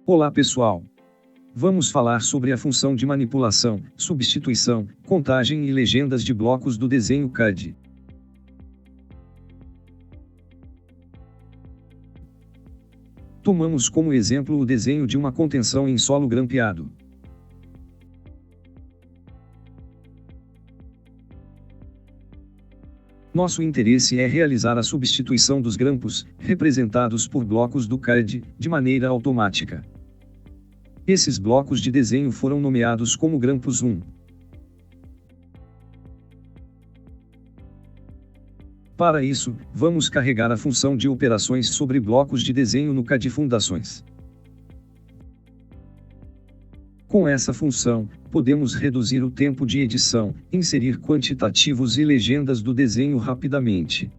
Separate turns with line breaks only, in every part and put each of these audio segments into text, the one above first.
Olá pessoal! Vamos falar sobre a função de manipulação, substituição, contagem e legendas de blocos do desenho CAD. Tomamos como exemplo o desenho de uma contenção em solo grampeado. Nosso interesse é realizar a substituição dos grampos, representados por blocos do CAD, de maneira automática. Esses blocos de desenho foram nomeados como grampos 1. Para isso, vamos carregar a função de operações sobre blocos de desenho no CAD Fundações. Com essa função, podemos reduzir o tempo de edição, inserir quantitativos e legendas do desenho rapidamente.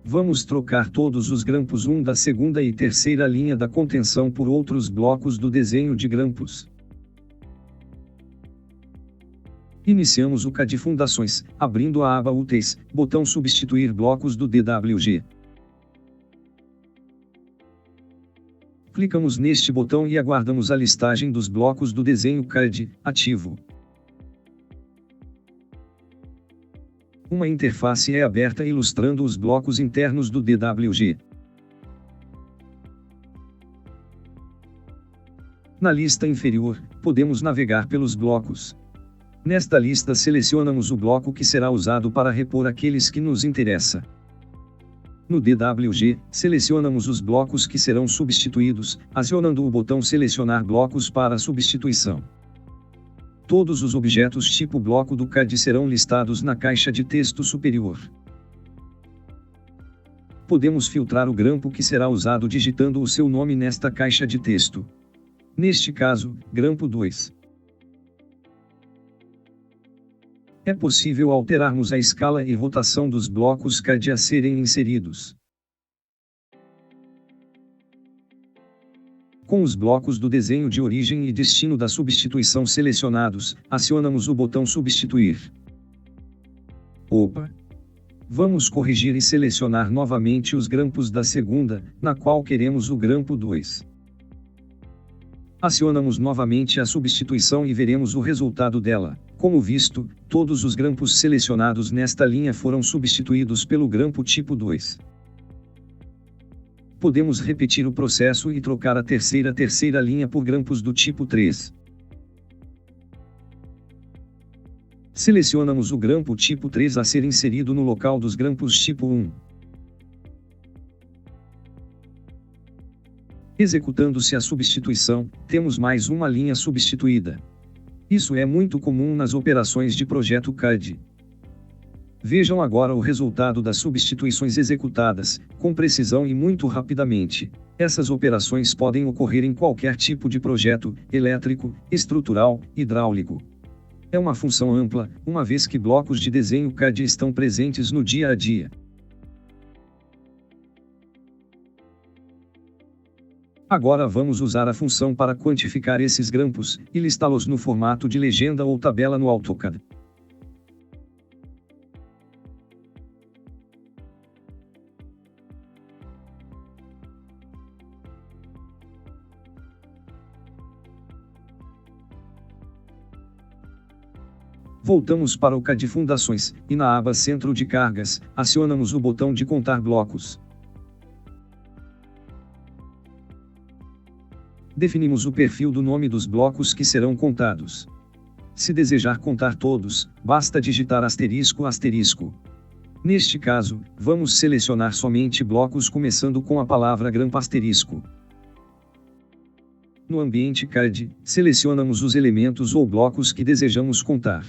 Vamos trocar todos os grampos 1 da segunda e terceira linha da contenção por outros blocos do desenho de grampos. Iniciamos o CAD Fundações, abrindo a aba Úteis, botão Substituir blocos do DWG. Clicamos neste botão e aguardamos a listagem dos blocos do desenho CAD, ativo. Uma interface é aberta ilustrando os blocos internos do DWG. Na lista inferior, podemos navegar pelos blocos. Nesta lista selecionamos o bloco que será usado para repor aqueles que nos interessa. No DWG, selecionamos os blocos que serão substituídos, acionando o botão Selecionar blocos para substituição. Todos os objetos tipo bloco do CAD serão listados na caixa de texto superior. Podemos filtrar o grampo que será usado digitando o seu nome nesta caixa de texto. Neste caso, grampo 2. É possível alterarmos a escala e rotação dos blocos CAD a serem inseridos. Com os blocos do desenho de origem e destino da substituição selecionados, acionamos o botão Substituir. Vamos corrigir e selecionar novamente os grampos da segunda, na qual queremos o grampo 2. Acionamos novamente a substituição e veremos o resultado dela. Como visto, todos os grampos selecionados nesta linha foram substituídos pelo grampo tipo 2. Podemos repetir o processo e trocar a terceira linha por grampos do tipo 3. Selecionamos o grampo tipo 3 a ser inserido no local dos grampos tipo 1. Executando-se a substituição, temos mais uma linha substituída. Isso é muito comum nas operações de projeto CAD. Vejam agora o resultado das substituições executadas, com precisão e muito rapidamente. Essas operações podem ocorrer em qualquer tipo de projeto, elétrico, estrutural, hidráulico. É uma função ampla, uma vez que blocos de desenho CAD estão presentes no dia a dia. Agora vamos usar a função para quantificar esses grampos, e listá-los no formato de legenda ou tabela no AutoCAD. Voltamos para o CAD Fundações, e na aba Centro de Cargas, acionamos o botão de Contar blocos. Definimos o perfil do nome dos blocos que serão contados. Se desejar contar todos, basta digitar ***. Neste caso, vamos selecionar somente blocos começando com a palavra grampo asterisco. No ambiente CAD, selecionamos os elementos ou blocos que desejamos contar.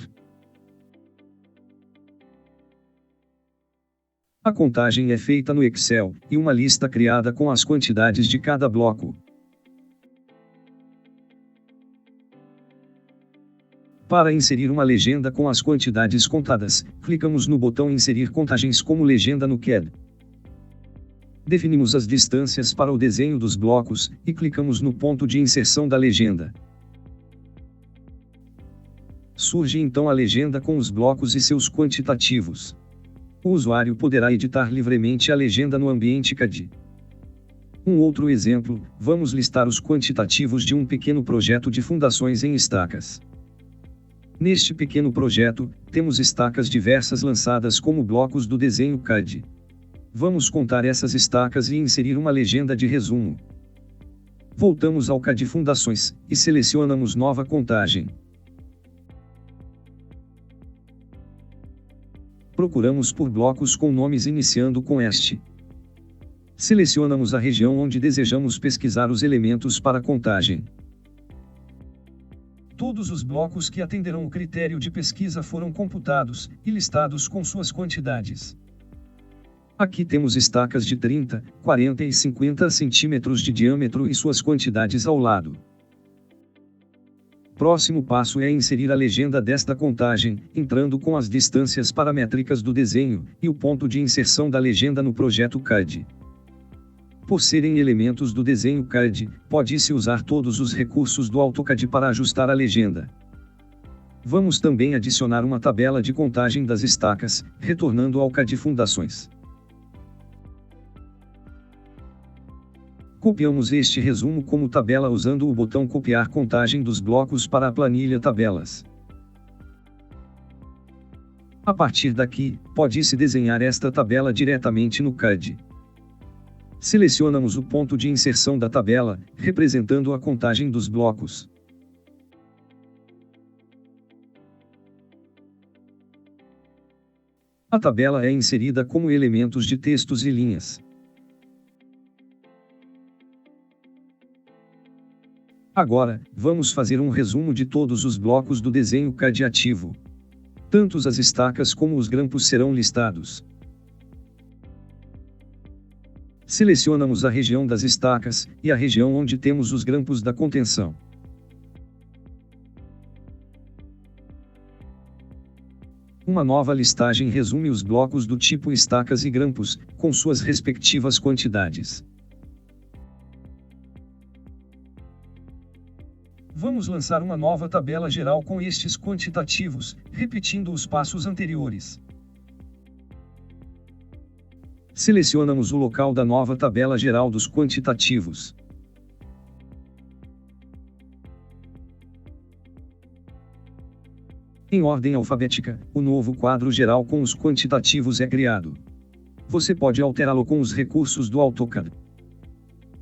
A contagem é feita no Excel, e uma lista criada com as quantidades de cada bloco. Para inserir uma legenda com as quantidades contadas, clicamos no botão Inserir contagens como legenda no CAD. Definimos as distâncias para o desenho dos blocos, e clicamos no ponto de inserção da legenda. Surge então a legenda com os blocos e seus quantitativos. O usuário poderá editar livremente a legenda no ambiente CAD. Um outro exemplo, vamos listar os quantitativos de um pequeno projeto de fundações em estacas. Neste pequeno projeto, temos estacas diversas lançadas como blocos do desenho CAD. Vamos contar essas estacas e inserir uma legenda de resumo. Voltamos ao CAD Fundações, e selecionamos Nova Contagem. Procuramos por blocos com nomes iniciando com este. Selecionamos a região onde desejamos pesquisar os elementos para contagem. Todos os blocos que atenderão o critério de pesquisa foram computados, e listados com suas quantidades. Aqui temos estacas de 30, 40 e 50 centímetros de diâmetro e suas quantidades ao lado. Próximo passo é inserir a legenda desta contagem, entrando com as distâncias paramétricas do desenho, e o ponto de inserção da legenda no projeto CAD. Por serem elementos do desenho CAD, pode-se usar todos os recursos do AutoCAD para ajustar a legenda. Vamos também adicionar uma tabela de contagem das estacas, retornando ao CAD Fundações. Copiamos este resumo como tabela usando o botão Copiar contagem dos blocos para a planilha Tabelas. A partir daqui, pode-se desenhar esta tabela diretamente no CAD. Selecionamos o ponto de inserção da tabela, representando a contagem dos blocos. A tabela é inserida como elementos de textos e linhas. Agora, vamos fazer um resumo de todos os blocos do desenho CAD ativo. Tanto as estacas como os grampos serão listados. Selecionamos a região das estacas, e a região onde temos os grampos da contenção. Uma nova listagem resume os blocos do tipo estacas e grampos, com suas respectivas quantidades. Vamos lançar uma nova tabela geral com estes quantitativos, repetindo os passos anteriores. Selecionamos o local da nova tabela geral dos quantitativos. Em ordem alfabética, o novo quadro geral com os quantitativos é criado. Você pode alterá-lo com os recursos do AutoCAD.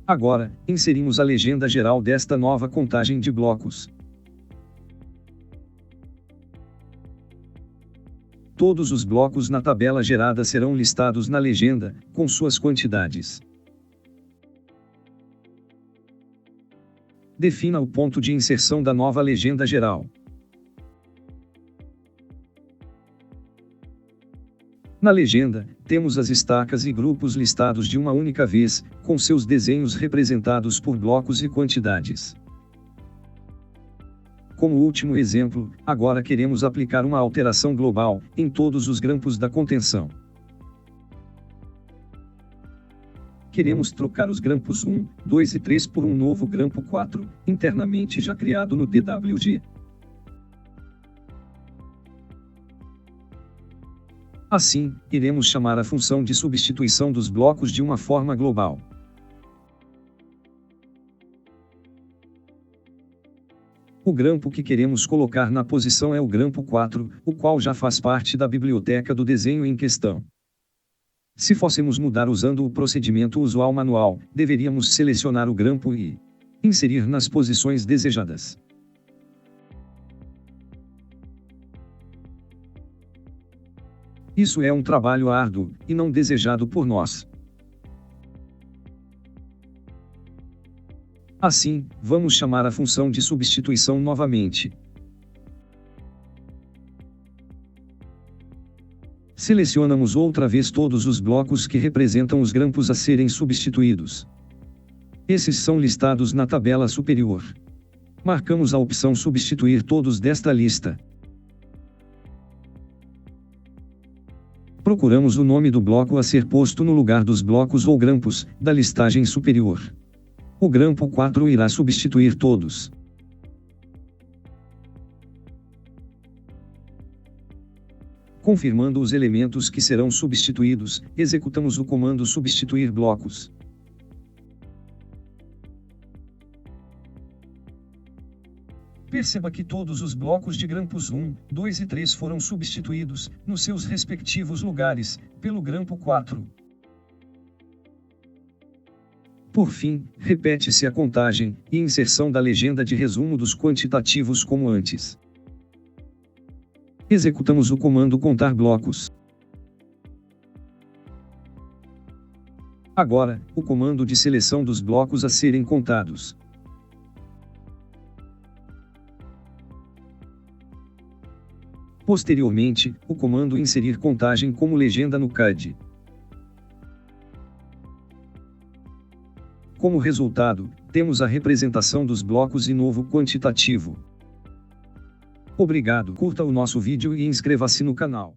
Agora, inserimos a legenda geral desta nova contagem de blocos. Todos os blocos na tabela gerada serão listados na legenda, com suas quantidades. Defina o ponto de inserção da nova legenda geral. Na legenda, temos as estacas e grupos listados de uma única vez, com seus desenhos representados por blocos e quantidades. Como último exemplo, agora queremos aplicar uma alteração global, em todos os grampos da contenção. Queremos trocar os grampos 1, 2 e 3 por um novo grampo 4, internamente já criado no DWG. Assim, iremos chamar a função de substituição dos blocos de uma forma global. O grampo que queremos colocar na posição é o grampo 4, o qual já faz parte da biblioteca do desenho em questão. Se fôssemos mudar usando o procedimento usual manual, deveríamos selecionar o grampo e inserir nas posições desejadas. Isso é um trabalho árduo, e não desejado por nós. Assim, vamos chamar a função de substituição novamente. Selecionamos outra vez todos os blocos que representam os grampos a serem substituídos. Esses são listados na tabela superior. Marcamos a opção Substituir todos desta lista. Procuramos o nome do bloco a ser posto no lugar dos blocos ou grampos, da listagem superior. O grampo 4 irá substituir todos. Confirmando os elementos que serão substituídos, executamos o comando Substituir blocos. Perceba que todos os blocos de grampos 1, 2 e 3 foram substituídos, nos seus respectivos lugares, pelo grampo 4. Por fim, repete-se a contagem e inserção da legenda de resumo dos quantitativos como antes. Executamos o comando contar blocos. Agora, o comando de seleção dos blocos a serem contados. Posteriormente, o comando inserir contagem como legenda no CAD. Como resultado, temos a representação dos blocos e novo quantitativo. Obrigado, curta o nosso vídeo e inscreva-se no canal.